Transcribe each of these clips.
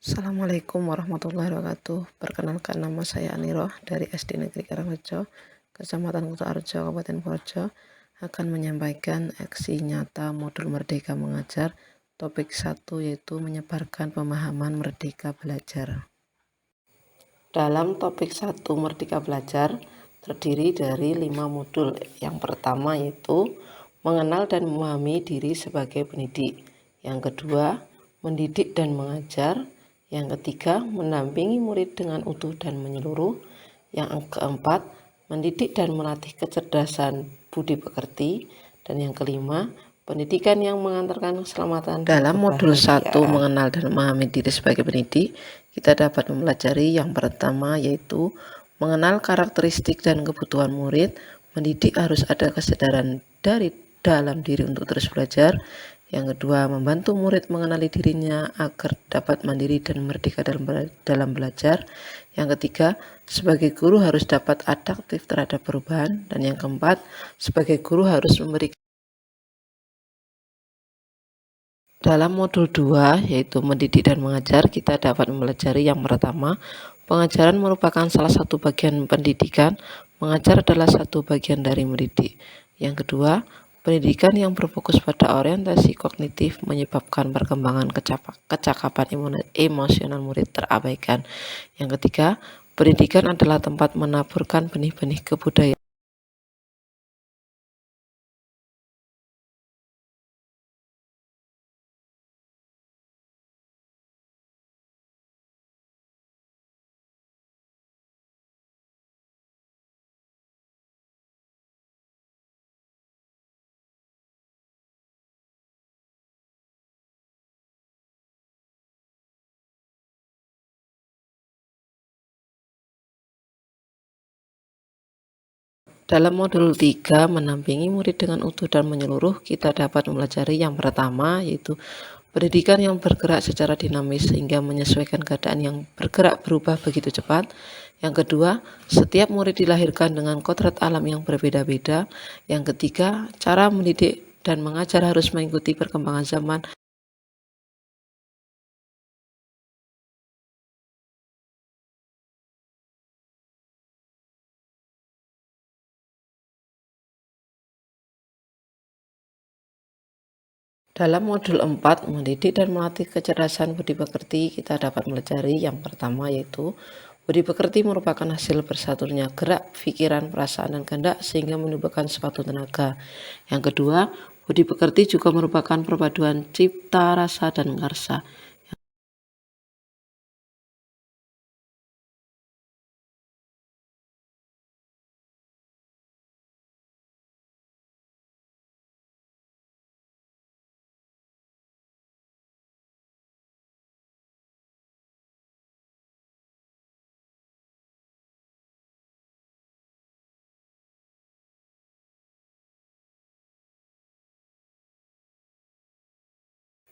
Assalamualaikum warahmatullahi wabarakatuh. Perkenalkan, nama saya Aniroh dari SD Negeri Karangrejo, Kecamatan Kutoarjo, Kabupaten Purworejo, akan menyampaikan aksi nyata modul Merdeka Mengajar, topik 1 yaitu menyebarkan pemahaman Merdeka Belajar. Dalam topik 1 Merdeka Belajar terdiri dari 5 modul. Yang pertama yaitu mengenal dan memahami diri sebagai pendidik. Yang kedua, mendidik dan mengajar. Yang ketiga, mendampingi murid dengan utuh dan menyeluruh. Yang keempat, mendidik dan melatih kecerdasan budi pekerti. Dan yang kelima, pendidikan yang mengantarkan keselamatan. Dalam modul 1 mengenal dan memahami diri sebagai pendidik, kita dapat mempelajari yang pertama yaitu mengenal karakteristik dan kebutuhan murid. Mendidik harus ada kesadaran dari dalam diri untuk terus belajar. Yang kedua, membantu murid mengenali dirinya agar dapat mandiri dan merdeka dalam belajar. Yang ketiga, sebagai guru harus dapat adaptif terhadap perubahan. Dan yang keempat, sebagai guru harus memberikan. Dalam modul 2 yaitu mendidik dan mengajar, kita dapat mempelajari yang pertama, pengajaran merupakan salah satu bagian pendidikan, mengajar adalah satu bagian dari mendidik. Yang kedua, pendidikan yang berfokus pada orientasi kognitif menyebabkan perkembangan kecakapan emosional murid terabaikan. Yang ketiga, pendidikan adalah tempat menaburkan benih-benih kebudayaan. Dalam modul 3 menampingi murid dengan utuh dan menyeluruh, kita dapat mempelajari yang pertama yaitu pendidikan yang bergerak secara dinamis sehingga menyesuaikan keadaan yang bergerak berubah begitu cepat. Yang kedua, setiap murid dilahirkan dengan kodrat alam yang berbeda-beda. Yang ketiga, cara mendidik dan mengajar harus mengikuti perkembangan zaman. Dalam modul 4, mendidik dan melatih kecerdasan budi pekerti, kita dapat mempelajari yang pertama yaitu budi pekerti merupakan hasil bersatunya gerak, pikiran, perasaan, dan kehendak sehingga menimbulkan suatu tenaga. Yang kedua, budi pekerti juga merupakan perpaduan cipta, rasa, dan karsa.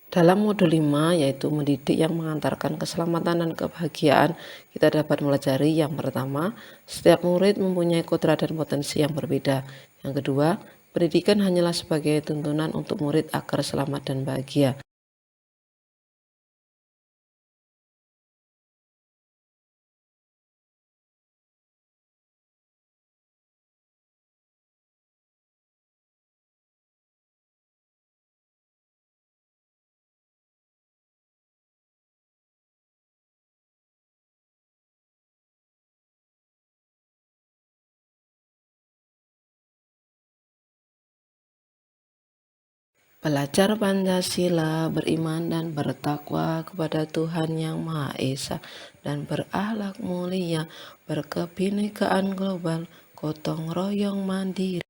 Dalam modul 5 yaitu mendidik yang mengantarkan keselamatan dan kebahagiaan, kita dapat mempelajari yang pertama, setiap murid mempunyai kodrat dan potensi yang berbeda. Yang kedua, pendidikan hanyalah sebagai tuntunan untuk murid agar selamat dan bahagia. Belajar Pancasila, beriman dan bertakwa kepada Tuhan Yang Maha Esa, dan berakhlak mulia, berkebinekaan global, gotong royong mandiri.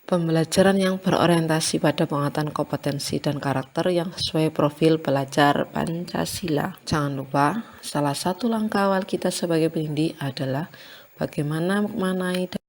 Pembelajaran yang berorientasi pada penguatan kompetensi dan karakter yang sesuai profil pelajar Pancasila. Jangan lupa, salah satu langkah awal kita sebagai pendidik adalah bagaimana memaknai